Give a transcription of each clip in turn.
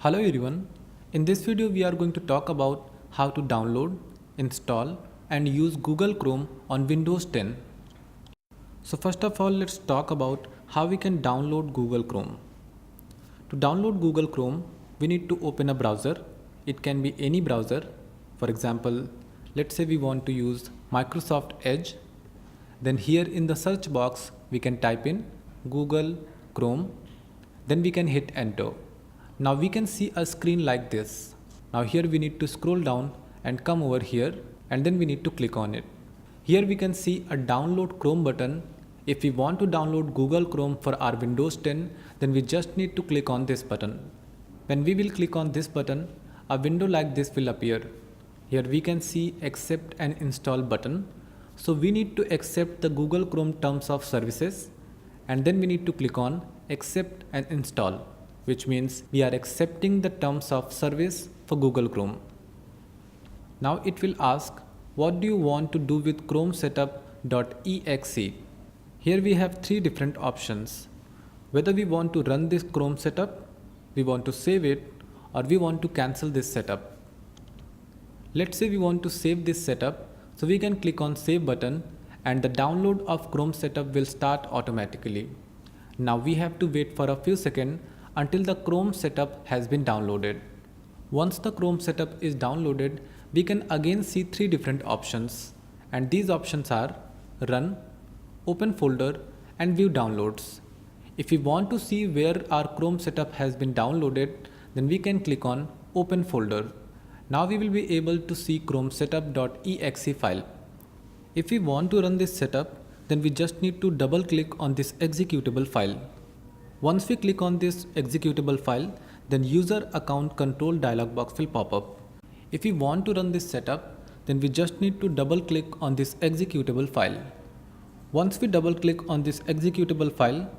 Hello everyone. In this video we are going to talk about how to download, install and use Google Chrome on Windows 10. So first of all, let's talk about how we can download Google Chrome. To download Google Chrome, we need to open a browser. It can be any browser. For example, let's say we want to use Microsoft Edge. Then here in the search box, we can type in Google Chrome. Then we can hit enter. Now we can see a screen like this. Now here we need to scroll down and come over here and then we need to click on it. Here we can see a download Chrome button. If we want to download Google Chrome for our Windows 10, then we just need to click on this button. When we will click on this button, a window like this will appear. Here we can see accept and install button. So we need to accept the Google Chrome terms of services and then we need to click on accept and install, which means we are accepting the terms of service for Google Chrome. Now it will ask, what do you want to do with Chrome setup.exe? Here we have three different options. Whether we want to run this Chrome setup, we want to save it, or we want to cancel this setup. Let's say we want to save this setup, so we can click on save button and the download of Chrome setup will start automatically. Now we have to wait for a few seconds until the Chrome setup has been downloaded. Once the Chrome setup is downloaded, we can again see three different options, and these options are Run, Open Folder and View Downloads. If we want to see where our Chrome setup has been downloaded, then we can click on Open Folder. Now we will be able to see Chrome setup.exe file. If we want to run this setup, then we just need to double click on this executable file. Once we click on this executable file, then user account control dialog box will pop up. If we want to run this setup, then we just need to double click on this executable file. Once we double click on this executable file,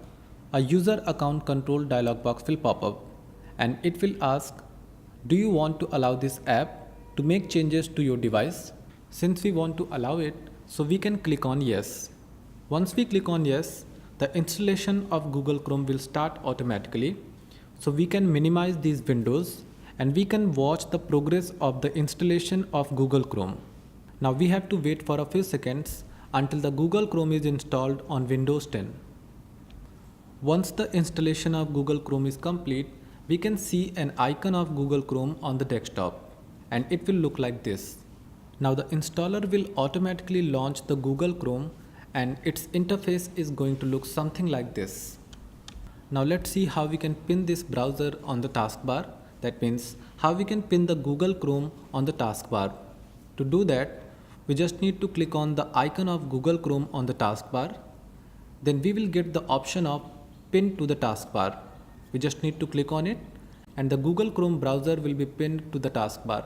a user account control dialog box will pop up and it will ask, do you want to allow this app to make changes to your device? Since we want to allow it, so we can click on yes. Once we click on yes, the installation of Google Chrome will start automatically. So we can minimize these windows and we can watch the progress of the installation of Google Chrome. Now we have to wait for a few seconds until the Google Chrome is installed on Windows 10. Once the installation of Google Chrome is complete, we can see an icon of Google Chrome on the desktop and it will look like this. Now the installer will automatically launch the Google Chrome and its interface is going to look something like this. Now let's see how we can pin this browser on the taskbar. That means how we can pin the Google Chrome on the taskbar. To do that, we just need to click on the icon of Google Chrome on the taskbar. Then we will get the option of pin to the taskbar. We just need to click on it and the Google Chrome browser will be pinned to the taskbar.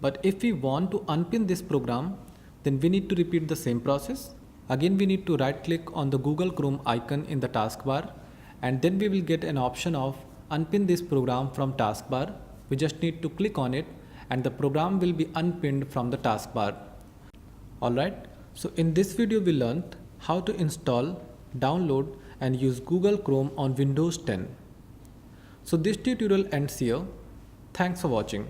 But if we want to unpin this program, then we need to repeat the same process. Again, we need to right click on the Google Chrome icon in the taskbar and then we will get an option of unpin this program from taskbar. We just need to click on it and the program will be unpinned from the taskbar. Alright, so in this video we learned how to install, download and use Google Chrome on Windows 10. So this tutorial ends here. Thanks for watching.